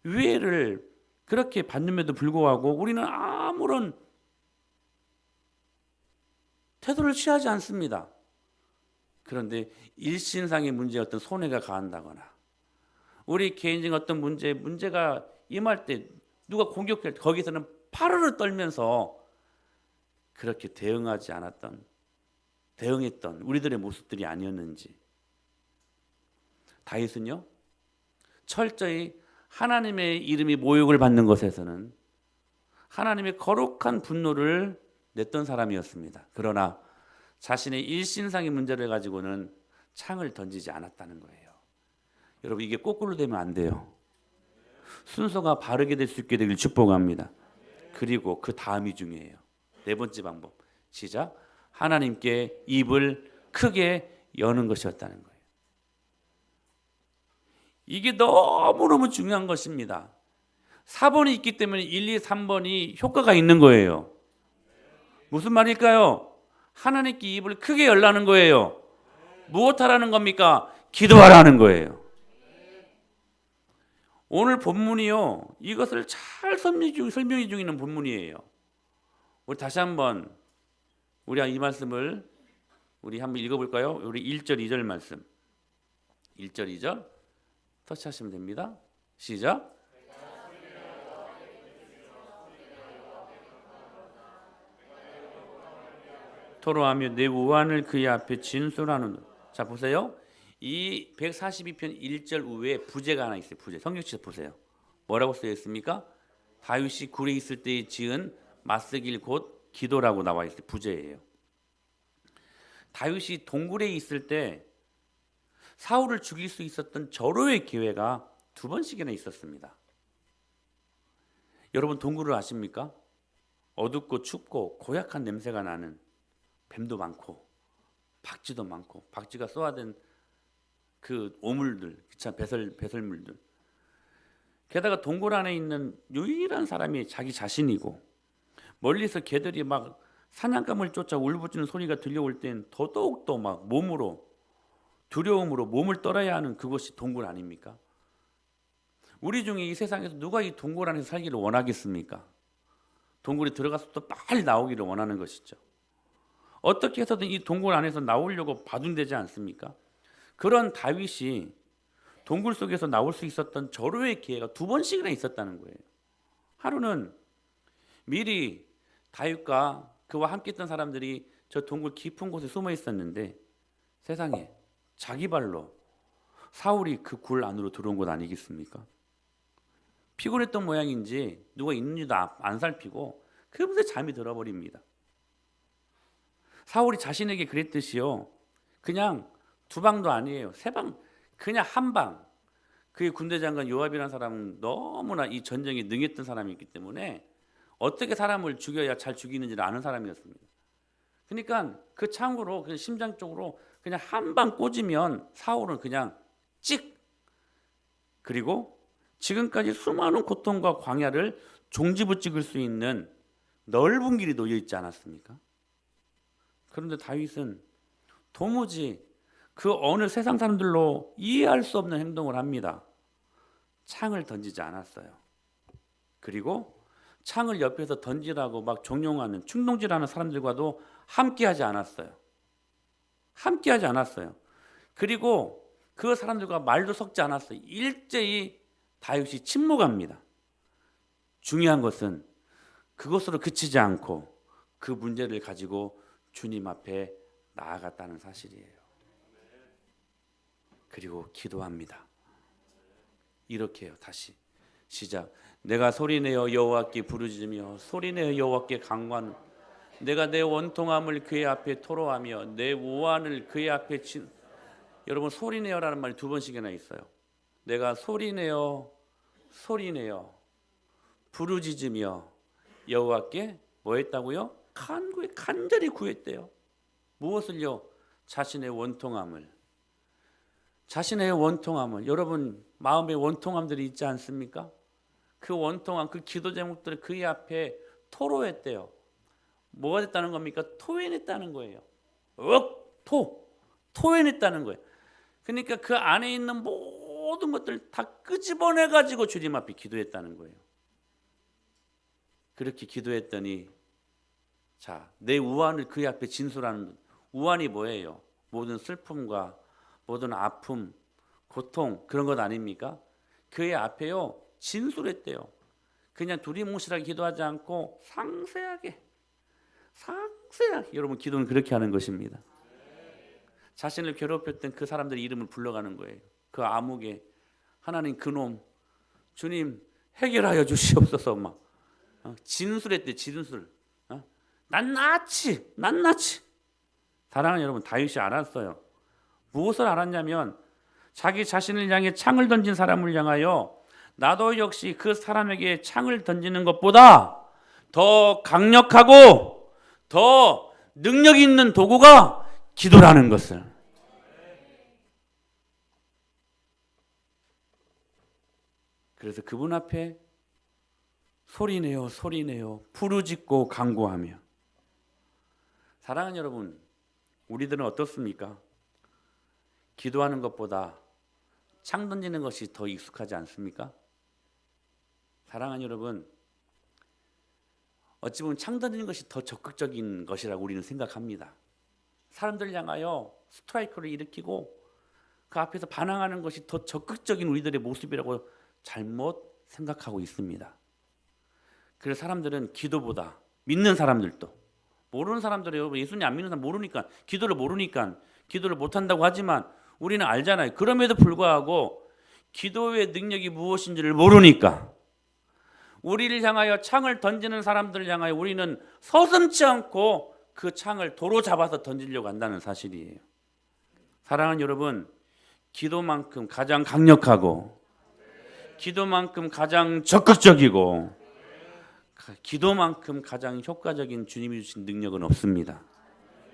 A: 위해를 그렇게 받는데도 불구하고 우리는 아무런 태도를 취하지 않습니다. 그런데 일신상의 문제에 어떤 손해가 가한다거나 우리 개인적인 어떤 문제가 임할 때 누가 공격할 때 거기서는 파르르 떨면서 그렇게 대응했던 우리들의 모습들이 아니었는지. 다윗은요 철저히 하나님의 이름이 모욕을 받는 것에서는 하나님의 거룩한 분노를 냈던 사람이었습니다. 그러나 자신의 일신상의 문제를 가지고는 창을 던지지 않았다는 거예요. 여러분 이게 거꾸로 되면 안 돼요. 순서가 바르게 될 수 있게 되길 축복합니다. 그리고 그 다음이 중요해요. 네 번째 방법. 시작. 하나님께 입을 크게 여는 것이었다는 거예요. 이게 너무너무 중요한 것입니다. 4번이 있기 때문에 1, 2, 3번이 효과가 있는 거예요. 무슨 말일까요? 하나님께 입을 크게 열라는 거예요. 무엇하라는 겁니까? 기도하라는 거예요. 오늘 본문이요 이것을 잘 설명해 주고 있는 본문이에요. 우리 다시 한번 우리 이 말씀을 우리 한번 읽어볼까요? 우리 1절 2절 말씀 1절 2절 터치하시면 됩니다. 시작. 토로하며 내 우환을 그의 앞에 진술하는. 자 보세요. 이 142편 1절 후에 부제가 하나 있어요. 부제. 성경책 보세요. 뭐라고 쓰여 있습니까? 다윗이 굴에 있을 때에 지은 맞쓰길 곧 기도라고 나와 있어요. 부제예요. 다윗이 동굴에 있을 때 사울을 죽일 수 있었던 절호의 기회가 2번씩이나 있었습니다. 여러분 동굴을 아십니까? 어둡고 춥고 고약한 냄새가 나는 뱀도 많고 박쥐도 많고 박쥐가 쏘아댄 그 오물들, 배설물들. 게다가 동굴 안에 있는 유일한 사람이 자기 자신이고 멀리서 개들이 막 사냥감을 쫓아 울부짖는 소리가 들려올 땐 더더욱더 막 두려움으로 몸을 떨어야 하는 그것이 동굴 아닙니까? 우리 중에 이 세상에서 누가 이 동굴 안에서 살기를 원하겠습니까? 동굴에 들어가서 또 빨리 나오기를 원하는 것이죠. 어떻게 해서든 이 동굴 안에서 나오려고 바둥대지 않습니까? 그런 다윗이 동굴 속에서 나올 수 있었던 절호의 기회가 2번씩이나 있었다는 거예요. 하루는 미리 다윗과 그와 함께 있던 사람들이 저 동굴 깊은 곳에 숨어 있었는데 세상에 자기 발로 사울이 그 굴 안으로 들어온 것 아니겠습니까? 피곤했던 모양인지 누가 있는지도 안 살피고 금세 잠이 들어버립니다. 사울이 자신에게 그랬듯이요. 그냥 2방도 아니에요. 3방, 그냥 1방. 그의 군대 장관 요압이라는 사람은 너무나 이 전쟁에 능했던 사람이었기 때문에 어떻게 사람을 죽여야 잘 죽이는지를 아는 사람이었습니다. 그러니까 그 창으로 그냥 심장 쪽으로 그냥 1방 꽂으면 사울은 그냥 찍. 그리고 지금까지 수많은 고통과 광야를 종지부찍을 수 있는 넓은 길이 놓여 있지 않았습니까? 그런데 다윗은 도무지 그 어느 세상 사람들로 이해할 수 없는 행동을 합니다. 창을 던지지 않았어요. 그리고 창을 옆에서 던지라고 막 종용하는 충동질하는 사람들과도 함께하지 않았어요. 함께하지 않았어요. 그리고 그 사람들과 말도 섞지 않았어요. 일제히 다윗이 침묵합니다. 중요한 것은 그것으로 그치지 않고 그 문제를 가지고 주님 앞에 나아갔다는 사실이에요. 그리고 기도합니다. 이렇게 해요. 다시 시작. 내가 소리내어 여호와께 부르짖으며 소리내어 여호와께 간구하는 내가 내 원통함을 그의 앞에 토로하며 내 우환을 그의 앞에 여러분 소리내어라는 말이 2번씩이나 있어요. 내가 소리내어 부르짖으며 여호와께 뭐 했다고요? 간절히 구했대요. 무엇을요? 자신의 원통함을. 여러분 마음에 원통함들이 있지 않습니까? 그 원통한 그 기도 제목들을 그의 앞에 토로했대요. 뭐가 됐다는 겁니까? 토해냈다는 거예요. 토해냈다는 거예요. 그러니까 그 안에 있는 모든 것들을 다 끄집어내 가지고 주님 앞에 기도했다는 거예요. 그렇게 기도했더니 자, 내 우환을 그의 앞에 진술하는, 우환이 뭐예요? 모든 슬픔과 모든 아픔, 고통, 그런 것 아닙니까? 그의 앞에요 진술했대요. 그냥 두리뭉실하게 기도하지 않고 상세하게 여러분, 기도는 그렇게 하는 것입니다. 자신을 괴롭혔던 그 사람들의 이름을 불러가는 거예요. 그 암흑에 하나님 그놈 주님 해결하여 주시옵소서. 막 진술했대. 진술. 낱낱이. 사랑하는 여러분, 다윗이 알았어요. 무엇을 알았냐면 자기 자신을 향해 창을 던진 사람을 향하여 나도 역시 그 사람에게 창을 던지는 것보다 더 강력하고 더 능력 있는 도구가 기도라는 것을. 그래서 그분 앞에 소리내어 부르짖고 간구하며. 사랑하는 여러분, 우리들은 어떻습니까? 기도하는 것보다 창 던지는 것이 더 익숙하지 않습니까? 사랑하는 여러분, 어찌 보면 창 던지는 것이 더 적극적인 것이라고 우리는 생각합니다. 사람들 향하여 스트라이크를 일으키고 그 앞에서 반항하는 것이 더 적극적인 우리들의 모습이라고 잘못 생각하고 있습니다. 그래서 사람들은 기도보다, 믿는 사람들도, 모르는 사람들이요, 예수님 안 믿는 사람 모르니까, 기도를 모르니까 기도를 못한다고 하지만 우리는 알잖아요. 그럼에도 불구하고 기도의 능력이 무엇인지를 모르니까 우리를 향하여 창을 던지는 사람들을 향하여 우리는 서슴지 않고 그 창을 도로 잡아서 던지려고 한다는 사실이에요. 사랑하는 여러분, 기도만큼 가장 강력하고 기도만큼 가장 적극적이고 기도만큼 가장 효과적인 주님이 주신 능력은 없습니다.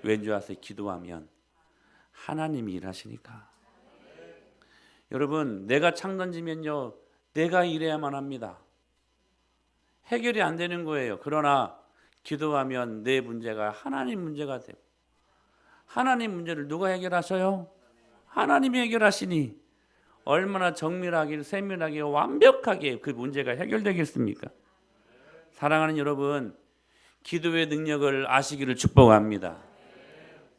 A: 왠지 아세요? 기도하면 하나님이 일하시니까. 여러분, 내가 창 던지면요, 내가 일해야만 합니다. 해결이 안 되는 거예요. 그러나 기도하면 내 문제가 하나님 문제가 되고, 하나님 문제를 누가 해결하셔요? 하나님이 해결하시니 얼마나 정밀하게, 세밀하게, 완벽하게 그 문제가 해결되겠습니까? 사랑하는 여러분, 기도의 능력을 아시기를 축복합니다.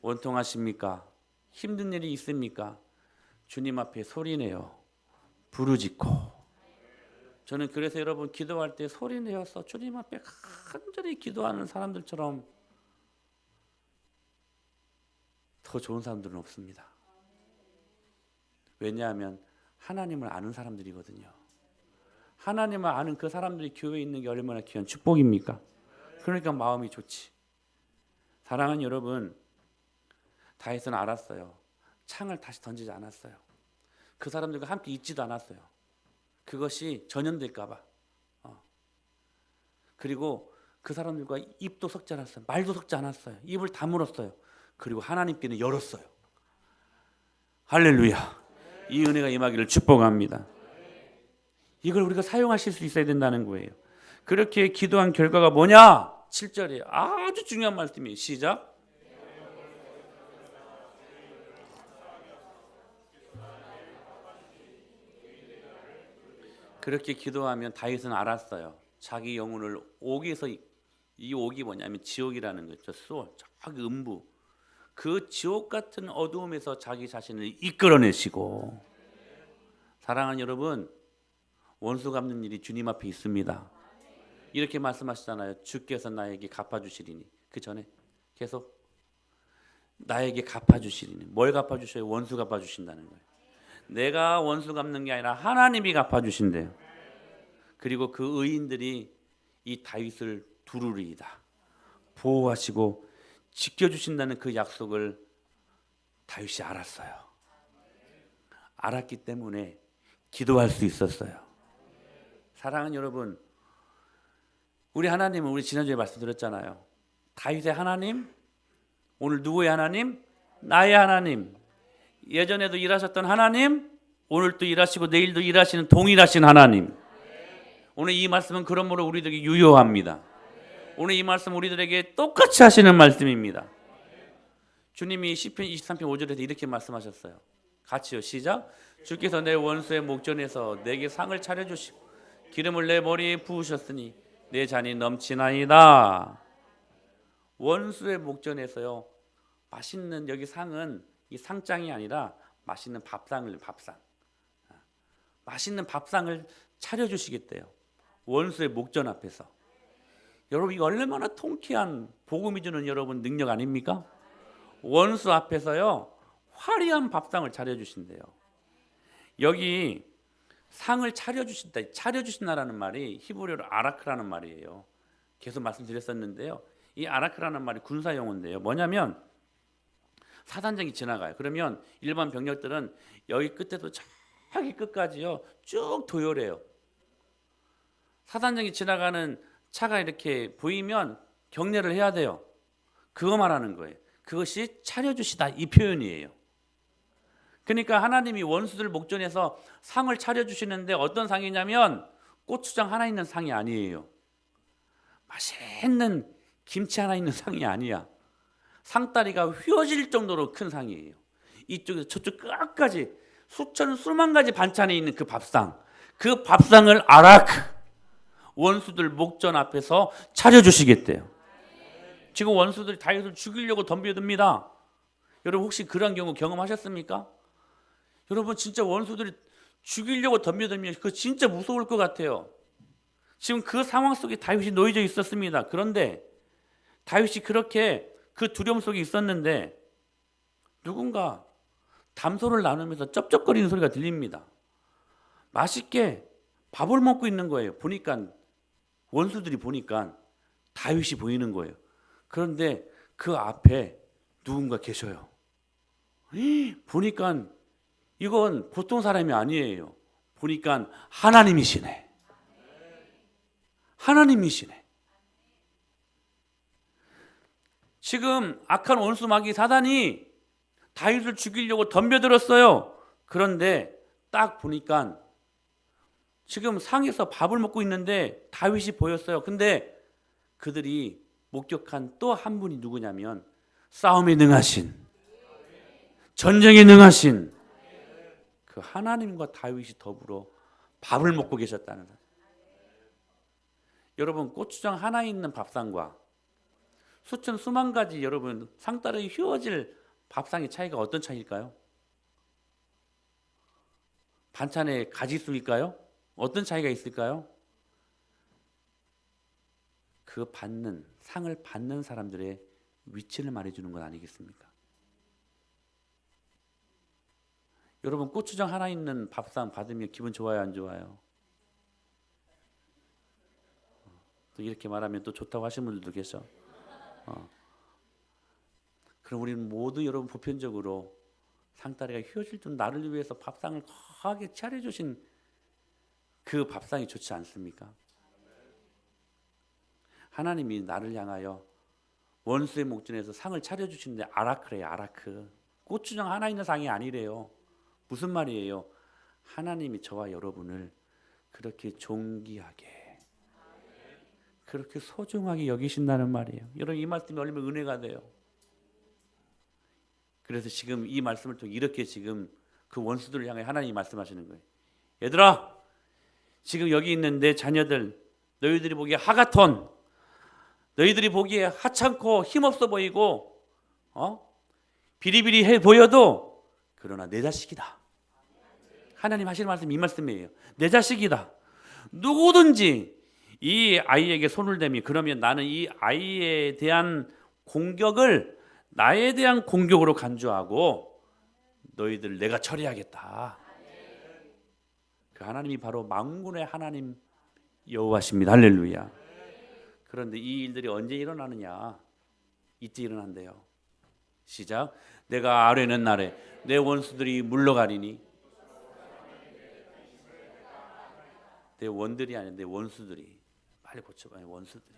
A: 원통하십니까? 힘든 일이 있습니까? 주님 앞에 소리내어 부르짖고. 저는 그래서 여러분, 기도할 때 소리내어서 주님 앞에 간절히 기도하는 사람들처럼 더 좋은 사람들은 없습니다. 왜냐하면 하나님을 아는 사람들이거든요. 하나님을 아는 그 사람들이 교회에 있는 게 얼마나 귀한 축복입니까? 그러니까 마음이 좋지. 사랑하는 여러분, 다윗은 알았어요. 창을 다시 던지지 않았어요. 그 사람들과 함께 있지도 않았어요. 그것이 전염될까 봐. 그리고 그 사람들과 입도 섞지 않았어요. 말도 섞지 않았어요. 입을 다물었어요. 그리고 하나님께는 열었어요. 할렐루야. 이 은혜가 임하기를 축복합니다. 이걸 우리가 사용하실 수 있어야 된다는 거예요. 그렇게 기도한 결과가 뭐냐? 7절이에요. 아주 중요한 말씀이에요. 시작. 그렇게 기도하면 다윗은 알았어요. 자기 영혼을 옥에서, 이 옥이 뭐냐면 지옥이라는 거죠. 저기 음부, 그 지옥 같은 어두움에서 자기 자신을 이끌어내시고. 사랑하는 여러분, 원수 갚는 일이 주님 앞에 있습니다. 이렇게 말씀하시잖아요. 주께서 나에게 갚아주시리니. 그 전에 계속 나에게 갚아주시리니. 뭘 갚아주셔요? 원수 갚아주신다는 거예요. 내가 원수 갚는 게 아니라 하나님이 갚아주신대요. 그리고 그 의인들이 이 다윗을 두루리이다, 보호하시고 지켜주신다는 그 약속을 다윗이 알았어요. 알았기 때문에 기도할 수 있었어요. 사랑하는 여러분, 우리 하나님은, 우리 지난주에 말씀드렸잖아요. 다윗의 하나님, 오늘 누구의 하나님? 나의 하나님. 예전에도 일하셨던 하나님, 오늘도 일하시고 내일도 일하시는 동일하신 하나님. 오늘 이 말씀은 그러므로 우리들에게 유효합니다. 오늘 이 말씀 우리들에게 똑같이 하시는 말씀입니다. 주님이 시편 23편 5절에서 이렇게 말씀하셨어요. 같이요, 시작. 주께서 내 원수의 목전에서 내게 상을 차려주시고 기름을 내 머리에 부으셨으니 내 잔이 넘치나이다. 원수의 목전에서요, 맛있는, 여기 상은 이 상장이 아니라 맛있는 밥상을, 맛있는 밥상을 차려주시겠대요. 원수의 목전 앞에서. 여러분, 이거 얼마나 통쾌한 복음이 주는 여러분 능력 아닙니까? 원수 앞에서요, 화려한 밥상을 차려주신대요. 여기 상을 차려주신다, 차려주신다라는 말이 히브리어로 아라크라는 말이에요. 계속 말씀드렸었는데요, 이 아라크라는 말이 군사 용어인데요, 뭐냐면 사단장이 지나가요. 그러면 일반 병력들은 여기 끝에도 저기 끝까지요 쭉 도열해요. 사단장이 지나가는 차가 이렇게 보이면 경례를 해야 돼요. 그거 말하는 거예요. 그것이 차려주시다, 이 표현이에요. 그러니까 하나님이 원수들 목전에서 상을 차려주시는데 어떤 상이냐면 고추장 하나 있는 상이 아니에요. 맛있는 김치 하나 있는 상이 아니야. 상다리가 휘어질 정도로 큰 상이에요. 이쪽에서 저쪽 끝까지 수만 가지 반찬이 있는 그 밥상, 그 밥상을 아라크, 원수들 목전 앞에서 차려주시겠대요. 지금 원수들이 다윗을 죽이려고 덤벼듭니다. 여러분 혹시 그런 경우 경험하셨습니까? 여러분 진짜 원수들이 죽이려고 덤벼들면 그거 진짜 무서울 것 같아요. 지금 그 상황 속에 다윗이 놓여져 있었습니다. 그런데 다윗이 그렇게 그 두려움 속에 있었는데 누군가 담소를 나누면서 쩝쩝거리는 소리가 들립니다. 맛있게 밥을 먹고 있는 거예요. 보니까 원수들이 보니까 다윗이 보이는 거예요. 그런데 그 앞에 누군가 계셔요. 보니까 이건 보통 사람이 아니에요. 보니까 하나님이시네. 하나님이시네. 지금 악한 원수 마귀 사단이 다윗을 죽이려고 덤벼들었어요. 그런데 딱 보니까 지금 상에서 밥을 먹고 있는데 다윗이 보였어요. 근데 그들이 목격한 또 한 분이 누구냐면 싸움에 능하신, 전쟁에 능하신 그 하나님과 다윗이 더불어 밥을 먹고 계셨다는 거예요. 여러분 고추장 하나 있는 밥상과 수만 가지 여러분 상다리 휘어질 밥상의 차이가 어떤 차이일까요? 반찬의 가지수일까요? 어떤 차이가 있을까요? 그 상을 받는 사람들의 위치를 말해주는 것 아니겠습니까? 여러분 고추장 하나 있는 밥상 받으면 기분 좋아요, 안 좋아요? 또 이렇게 말하면 또 좋다고 하시는 분들도 계셔. 그럼 우리는 모두 여러분 보편적으로 상다리가 휘어질 줄 나를 위해서 밥상을 거하게 차려주신 그 밥상이 좋지 않습니까? 하나님이 나를 향하여 원수의 목전에서 상을 차려주시는데 아라크래요. 아라크. 고추장 하나 있는 상이 아니래요. 무슨 말이에요? 하나님이 저와 여러분을 그렇게 존귀하게, 그렇게 소중하게 여기신다는 말이에요. 여러분 이 말씀이 얼마나 은혜가 돼요. 그래서 지금 이 말씀을 통해 이렇게 지금 그 원수들을 향해 하나님이 말씀하시는 거예요. 얘들아, 지금 여기 있는 내 자녀들, 너희들이 보기에 하가톤, 너희들이 보기에 하찮고 힘없어 보이고 비리비리해 보여도 그러나 내 자식이다. 하나님 하시는 말씀이 이 말씀이에요. 내 자식이다. 누구든지 이 아이에게 손을 대면 그러면 나는 이 아이에 대한 공격을 나에 대한 공격으로 간주하고 너희들 내가 처리하겠다. 그 하나님이 바로 만군의 하나님 여호와십니다. 할렐루야. 그런데 이 일들이 언제 일어나느냐? 이때 일어난대요. 시작. 내가 아뢰는 날에 내 원수들이 물러가리니. 내 원들이 아니라 내 원수들이. 빨리 고쳐봐요. 원수들이.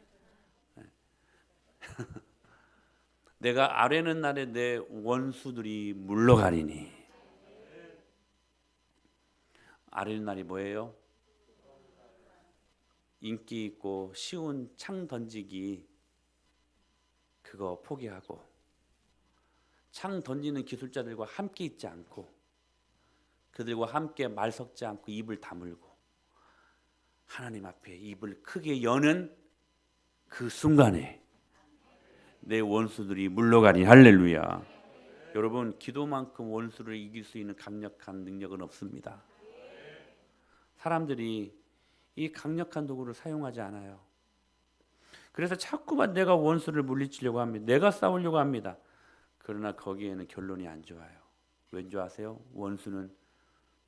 A: 내가 아뢰는 날에 내 원수들이 물러가리니. 아뢰는 날이 뭐예요? 인기 있고 쉬운 창 던지기 그거 포기하고 창 던지는 기술자들과 함께 있지 않고 그들과 함께 말 섞지 않고 입을 다물고 하나님 앞에 입을 크게 여는 그 순간에 내 원수들이 물러가니 할렐루야. 여러분, 기도만큼 원수를 이길 수 있는 강력한 능력은 없습니다. 사람들이 이 강력한 도구를 사용하지 않아요. 그래서 자꾸만 내가 원수를 물리치려고 합니다. 내가 싸우려고 합니다. 그러나 거기에는 결론이 안 좋아요. 왠지 아세요? 원수는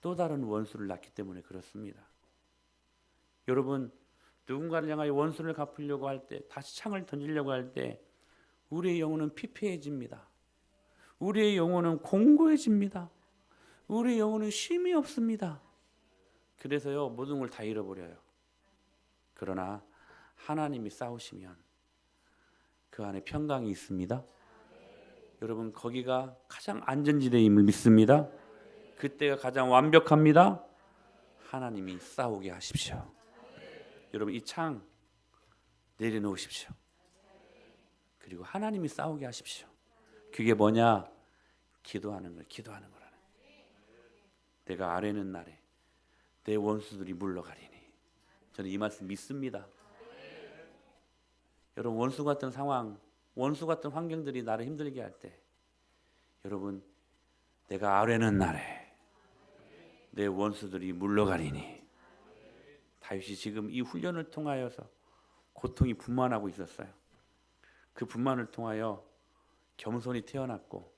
A: 또 다른 원수를 낳기 때문에 그렇습니다. 여러분, 누군가를 향하여 원수를 갚으려고 할 때, 다시 창을 던지려고 할 때 우리의 영혼은 피폐해집니다. 우리의 영혼은 공고해집니다. 우리의 영혼은 쉼이 없습니다. 그래서요, 모든 걸 다 잃어버려요. 그러나 하나님이 싸우시면 그 안에 평강이 있습니다. 여러분, 거기가 가장 안전지대임을 믿습니다. 그때가 가장 완벽합니다. 하나님이 싸우게 하십시오. 여러분, 이 창 내려놓으십시오. 그리고 하나님이 싸우게 하십시오. 그게 뭐냐? 기도하는 거라는. 내가 아뢰는 날에 내 원수들이 물러가리니. 저는 이 말씀 믿습니다. 여러분, 원수 같은 상황, 원수 같은 환경들이 나를 힘들게 할 때, 여러분, 내가 아뢰는 날에 내 원수들이 물러가리니. 다윗이 지금 이 훈련을 통하여서 고통이 분만하고 있었어요. 그 분만을 통하여 겸손이 태어났고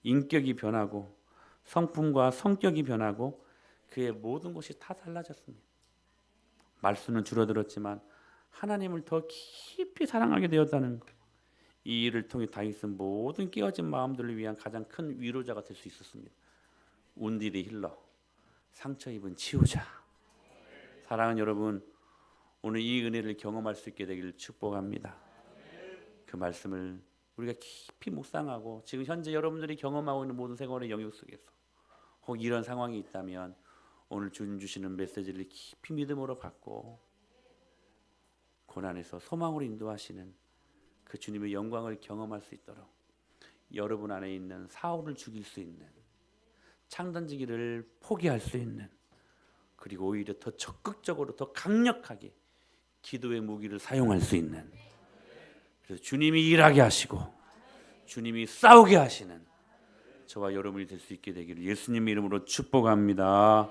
A: 인격이 변하고 성품과 성격이 변하고 그의 모든 것이 다 달라졌습니다. 말수는 줄어들었지만 하나님을 더 깊이 사랑하게 되었다는 것. 이 일을 통해 다윗은 모든 깨어진 마음들을 위한 가장 큰 위로자가 될 수 있었습니다. 운디드 힐러, 상처 입은 치유자. 사랑하는 여러분, 오늘 이 은혜를 경험할 수 있게 되기를 축복합니다. 그 말씀을 우리가 깊이 묵상하고 지금 현재 여러분들이 경험하고 있는 모든 생활의 영역 속에서 혹 이런 상황이 있다면 오늘 주님 주시는 메시지를 깊이 믿음으로 받고 고난에서 소망으로 인도하시는 그 주님의 영광을 경험할 수 있도록 여러분 안에 있는 사울을 죽일 수 있는 창 던지기를 포기할 수 있는 그리고 오히려 더 적극적으로 더 강력하게 기도의 무기를 사용할 수 있는 그래서 주님이 일하게 하시고 주님이 싸우게 하시는 저와 여러분이 될 수 있게 되기를 예수님 이름으로 축복합니다.